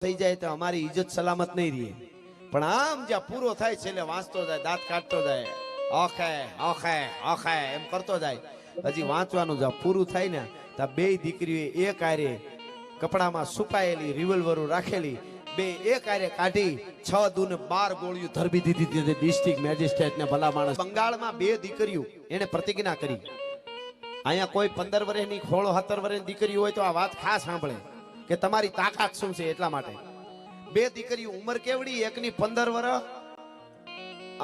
થઈ જાય તો અમારી ઇજ્જત સલામત નહીં રહે. પણ આમ જ્યાં પૂરો થાય છે એટલે વાંચતો જાય, દાંત કાઢતો જાય, ઓખે ઓખે ઓખે એમ કરતો જાય. હજી વાંચવાનું જ્યાં પૂરું થાય ને ત્યાં બે દીકરીઓ એક આરે કપડામાં છુપાયેલી રિવોલ્વરો રાખેલી બે એક આરે કાઢી 6 દૂને 12 ગોળીઓ ધરબી દીધી ડિસ્ટ્રિક્ટ મેજિસ્ટ્રેટ ને ભલા માણસ. બંગાળમાં બે દીકરીઓ એને પ્રતિજ્ઞા કરી. અહીંયા કોઈ 15 વર્ષની 16-17 વર્ષની દીકરી હોય તો આ વાત ખાસ સાંભળે કે તમારી તાકાત શું છે. એટલા માટે બે દીકરીઓ ઉંમર કેવડી, એકની 15 વર્ષ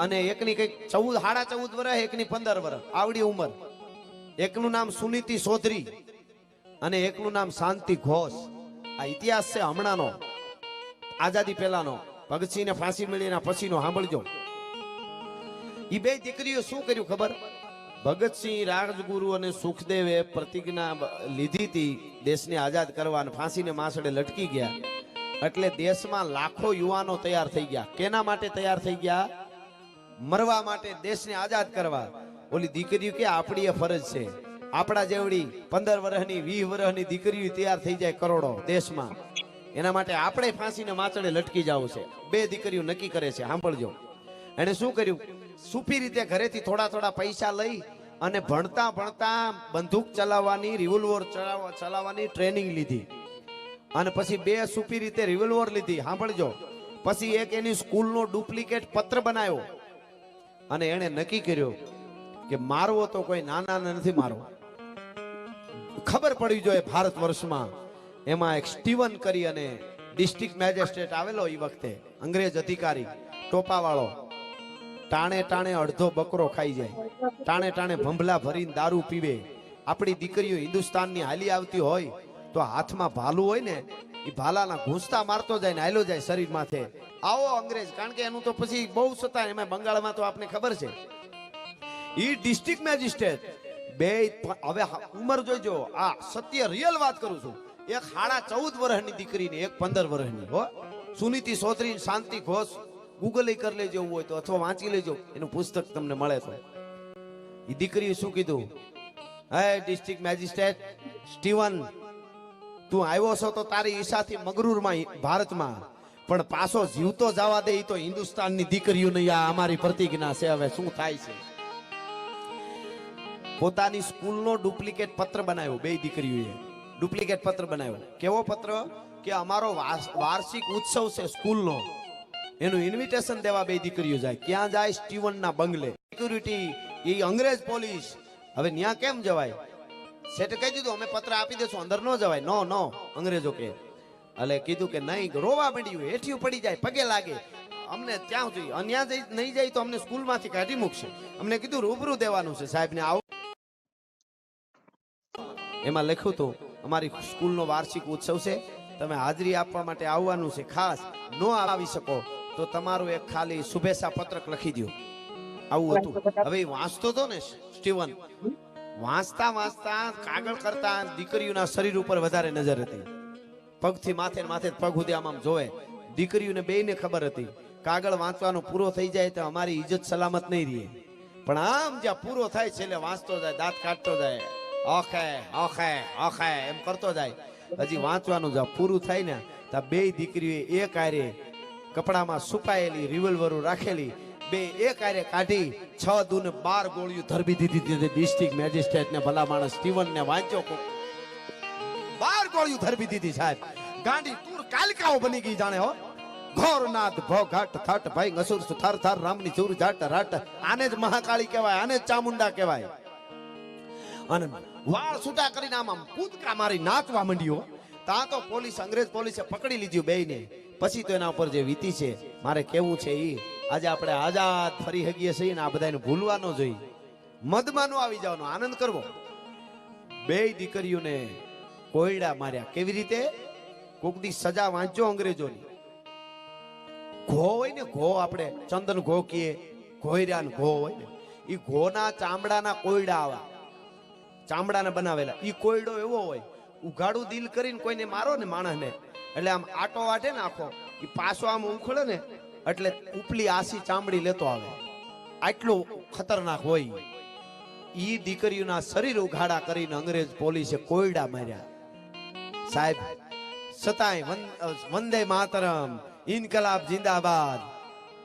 અને એકની કઈક 14 વર્ષ, એકની 15 વર્ષ આવડી ઉંમર. એકનું નામ સુનીતિ ચૌધરી અને એકનું નામ શાંતિ ઘોષ. આ ઇતિહાસ છે હમણાંનો, આઝાદી પહેલાનો, ભગતસિંહને ફાંસી મળી એના પછીનો. સાંભળજો, એ બે દીકરીઓ શું કર્યું ખબર? ભગતસિંહ, રાજગુરુ અને સુખદેવે પ્રતિજ્ઞા લીધી હતી દેશને આઝાદ કરવા અને ફાંસીને માસડે લટકી ગયા. એટલે દેશમાં લાખો યુવાનો તૈયાર થઈ ગયા. કેના માટે તૈયાર થઈ ગયા? મરવા માટે, દેશને આઝાદ કરવા. ઓલી દીકરીઓ કે આપણી એ ફરજ છે. આપણા જેવડી 15 વર્ષની 20 વર્ષની દીકરીઓ તૈયાર થઈ જાય કરોડો દેશમાં. એના માટે આપણે ફાંસીને માચડે લટકી જવું છે. બે દીકરીઓ નક્કી કરે છે. સાંભળજો, એને શું કર્યું? સુફી રીતે ઘરેથી થોડા થોડા પૈસા લઈ અને ભણતા ભણતા બંદૂક ચલાવવાની, રિવોલ્વર ચલાવવાની ટ્રેનિંગ લીધી. અને પછી બે સુફી રીતે રિવોલ્વર લીધી. સાંભળજો, પછી એક એની સ્કૂલનો ડુપ્લિકેટ પત્ર બનાવ્યો અને એને નક્કી કર્યો કે મારવો તો કોઈ નાના નથી મારવો. ખબર પડી જોઈએ ભારત વર્ષમાં. એમાં એક સ્ટીવન કરી અને ડિસ્ટ્રિક્ટ મેજિસ્ટ્રેટ આવેલો એ વખતે, અંગ્રેજ અધિકારી ટોપાવાળો. ટાણે ટાણે અડધો બકરો ખાઈ જાય, ટાણે ટાણે ભંભલા ભરીને દારૂ પીવે. આપણી દીકરીઓ હિન્દુસ્તાનની હાલી આવતી હોય તો હાથમાં ભાલું હોય ને, એ ભાલાના ઘૂંસતા મારતો જાય ને હાલ્યો જાય શરીર માથે. આવો અંગ્રેજ, કારણ કે એનું તો પછી બહુ સતા. એમાં બંગાળમાં તો આપને ખબર છે. ઈ ડિસ્ટ્રિક્ટ મેજિસ્ટ્રેટ બે, હવે ઉંમર જોઈજો, આ સત્ય રિયલ વાત કરું છું. એક 14.5 વર્ષની દીકરી ને એક 15 વર્ષની. હો, સુનીતિ ચૌધરી, શાંતિ ઘોષ. ગૂગલ કરી લેજો એવું હોય તો, અથવા વાંચી લેજો, એનું પુસ્તક તમને મળે તો. એ દીકરીએ શું કીધું? હે ડિસ્ટ્રિક્ટ મેજિસ્ટ્રેટ સ્ટીવન, તું આવ્યો છો તો તારી ઈચ્છાથી મગરૂરમાં ભારતમાં, પણ પાછો જીવતો જવા દે તો હિન્દુસ્તાનની દીકરીઓ નહીં. આ અમારી પ્રતિજ્ઞા છે. હવે શું થાય છે? પોતાની સ્કૂલનો ડુપ્લિકેટ પત્ર બનાવ્યો. બે દીકરીઓએ ડુપ્લિકેટ પત્ર બનાવ્યો. કેવો પત્ર? કે અમારો વાર્ષિક ઉત્સવ છે સ્કૂલનો, એનું ઇન્વિટેશન દેવા બે દીકરીઓ જાય. ક્યાં જાય? સ્ટીવનના બંગલે. સિક્યુરિટી, એ અંગ્રેજ પોલીસ. હવે ન્યા કેમ જવાય? સેઠે કહી દીધું અમે પત્ર આપી દેશું, અંદર ન જવાય. નો નો, અંગ્રેજો કે. એટલે કીધું કે નહીં. રોવા માંડ્યું, હેઠિયું પડી જાય, પગે લાગે. અમને ત્યાં જોઈએ, અન્યા નહીં જાય તો અમને સ્કૂલમાંથી કાઢી મૂકશે. અમને કીધું રૂબરૂ દેવાનું છે સાહેબને. આવું એમાં લખ્યું હતું અમારી સ્કૂલનો વાર્ષિક ઉત્સવ છે, તમે હાજરી આપવા માટે આવવાનું છે. ખાસ ન આવી શકો તો તમારું એક ખાલી શુભેચ્છા પત્રક લખી દો. આવું હતું. હવે વાંચતો હતો ને સ્ટીવન, વાંચતા વાંચતા કાગળ કરતા દીકરીઓના શરીર ઉપર વધારે નજર હતી. પગથી માથે માથે પગ સુધી આમ જોવે. દીકરીઓને બેયને ખબર હતી કાગળ વાંચવાનો પૂરો થઈ જાય તો અમારી ઇજ્જત સલામત નહીં રહે. પણ આમ જ્યાં પૂરો થાય છે એટલે વાંચતો જાય, દાંત કાઢતો જાય, ઓખે ઓખે ઓખે એમ કરતો જાય. હજી વાંચવાનું જ્યાં પૂરું થાય ને ત્યાં બે દીકરીઓ એક આરે કપડામાં છુપાયેલી રિવોલ્વરો રાખેલી બે એક આરે કાઢી 6 દૂને 12 ગોળીઓ ધરબી દીધી ડિસ્ટ્રિક્ટ મેજિસ્ટ્રેટ ને ભલા માણસ સ્ટીવન ને. વાંચો, 12 ગોળીઓ ધરબી દીધી સાહેબ. ગાંડી તુર કાલકાઓ બની ગઈ જાણે. હો, ઘોરનાથ ભો ઘાટ થાટ ભાઈ અસુર થર થર રામની ચૂર જાટ રાટ. આને જ મહાકાળી કહેવાય, આને જ ચામુંડા કહેવાય. અને વાળ છૂટા કરીને આમ કૂદકા મારી નાચવા માંડ્યો. ત્યાં તો પોલીસ, અંગ્રેજ પોલીસે પકડી લીધું બેયને. પછી તો એના ઉપર જે વીતી છે મારે કેવું છે ઈ, આજે આપણે આઝાદ ફરી હગીએ છીએ ને આ બધાને ભૂલવા ન જોઈએ, મદમાં ન આવી જવાનો, આનંદ કરવો. બે દીકરીઓને કોયડા માર્યા. કેવી રીતે? કોક દી સજા વાંચજો અંગ્રેજોની. ઘો હોય ને, ઘો આપણે ચંદન ઘો કીએ, ઘોયરા ને ઘો હોય ને, એ ઘોના ચામડાના કોયડા આવા, ચામડાના બનાવેલા. ઈ કોયડો એવો હોય, ઉઘાડું દિલ કરીને કોઈને મારો ને માણસને, એટલે આમ આટો વાટે ને આખો, ઈ પાછો આમ ઉખડે ને એટલે ઉપલી આસી ચામડી લેતો આવે. આટલું ખતરનાક હોય. ઈ દીકરીઓના શરીર ઉઘાડા કરીને અંગ્રેજ પોલીસે કોયડા માર્યા. સાહેબ, છતાંય વંદે માતરમ, ઇન્કલાબ જિંદાબાદ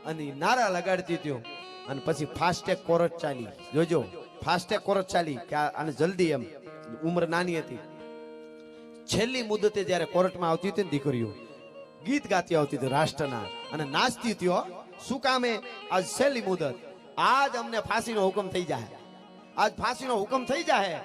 અને નારા લગાડતી ત્યો. અને પછી ફાસ્ટેગ કોર્ટ ચાલી. જોજો ફાસ્ટેગ કોર્ટ ચાલી કે આને જલ્દી, એમ ઉંમર નાની હતી. છેલ્લી મુદતે જ્યારે કોર્ટમાં આવતી હતી ને દીકરીઓ ગીત ગાતી આવતી હતી રાષ્ટ્રના, અને નાચતી ત્યો. શું કામે? આજ છેલ્લી મુદત, આજ અમને ફાંસીનો હુકમ થઈ જાય, આજ ફાંસીનો હુકમ થઈ જાય.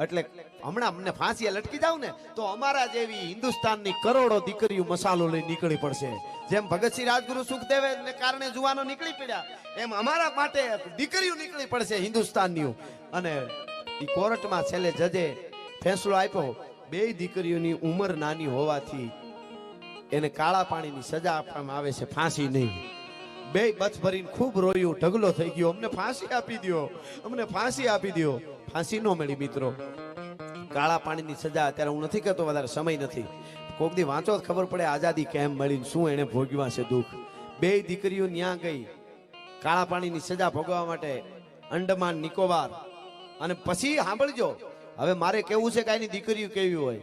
એટલે હમણાં અમને ફાંસી લટકી જાવ ને તો અમારા જેવી હિન્દુસ્તાનની કરોડો દીકરીઓ મસાલો લઈ નીકળી પડશે. જેમ ભગતસિંહ રાજગુરુ સુખદેવ ને કારણે જુવાનો નીકળી પડ્યા, એમ અમારા માટે દીકરીઓ નીકળી પડશે હિન્દુસ્તાનની. અને એ કોર્ટમાં છેલ્લે જજે ફેંસલો આપ્યો, બે દીકરીઓની ઉંમર નાની હોવાથી એને કાળા પાણીની સજા આપવામાં આવે છે, ફાંસી નહીં. બે બચ ભરીને ખૂબ રોયું, ઢગલો થઈ ગયો, અમને ફાંસી આપી દો, અમને ફાંસી આપી દો. ફાંસી ન મળી મિત્રો. કાળા પાણીની સજા, અત્યારે હું નથી કહેતો, વધારે સમય નથી, કોક દી વાંચો ખબર પડે આઝાદી કેમ મળી, શું એને ભોગવ્યા છે દુઃખ. બે દીકરીઓ ન્યા ગઈ કાળા પાણીની સજા ભોગવવા માટે અંડમાન નિકોબાર. અને પછી સાંભળજો, હવે મારે કેવું છે કે આની દીકરીઓ કેવી હોય.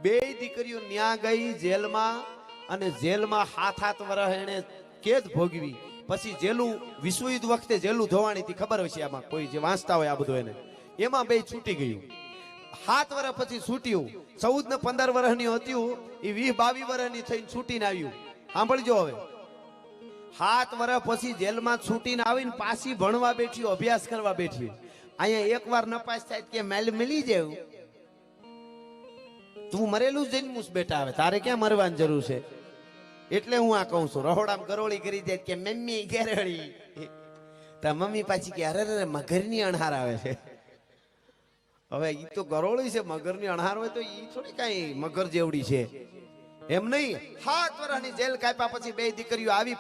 બે દીકરીઓ ન્યા ગઈ જેલમાં, અને જેલમાં 7 વર્ષ એને કેદ ભોગવી. પછી જેલું વિશ્વ યુદ્ધ વખતે જેલું ધોવાણી હતી, ખબર હોય છે આમાં કોઈ જે વાંચતા હોય આ બધું એને, એમાં બે છૂટી ગયું. 7 વર્ષ પછી છૂટ્યું. 14 ને 15 વર્ષની હતી એ 20-22 વર્ષની થઈને છૂટીને આવ્યું. સાંભળજો હવે, 7 વર્ષ પછી જેલમાં છૂટીને આવીને પાછી ભણવા બેઠી, અભ્યાસ કરવા બેઠી. અહીંયા એકવાર નપાસ થાય કે મેલ મળી જાય, તું મરેલું જ જન્મુસ બેટા, હવે તારે ક્યાં મરવાની જરૂર છે. એટલે હું આ કહું છું, રહોડામાં ગરોળી કરી જાય કે મમ્મી ગરોળી, તા મમ્મી પાછી કે અરે રે મગરની અણહાર આવે છે. હવે ઈ તો ગરોળી છે, મગરની અણહાર હોય તો ઈ થોડી કઈ મગર જેવડી છે, એમ નહીં. 7 વર્ષની જેલ કાપ્યા પછી બે દીકરીઓ આવી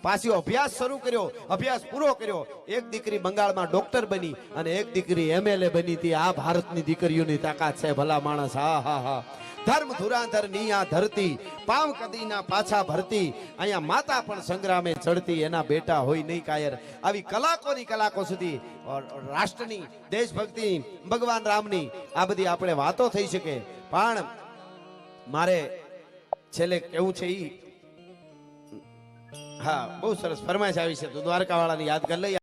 પાછી અભ્યાસ શરૂ કર્યો, અભ્યાસ પૂરો કર્યો. એક દીકરી બંગાળમાં ડોક્ટર બની અને એક દીકરી MLA બની હતી. આ ભારતની દીકરીઓની તાકાત છે ભલા માણસ. હા હા હા. ધર્મ ધુરાંધર ની આ ધરતી, પાવ કદીના પાછા ભરતી, અહીંયા માતા પણ સંગ્રામે ચડતી, એના બેટા હોય નહીં કાયર. આવી કલાકોની કલાકો સુધી રાષ્ટ્રની, દેશભક્તિની, ભગવાન રામની આ બધી આપણે વાતો થઈ શકે. પણ મારે છેલ્લે કેવું છે ઈ, હા બહુ સરસ ફરમાઈશ આવી છે, તો દ્વારકા વાળાની યાદ કરી લઈએ.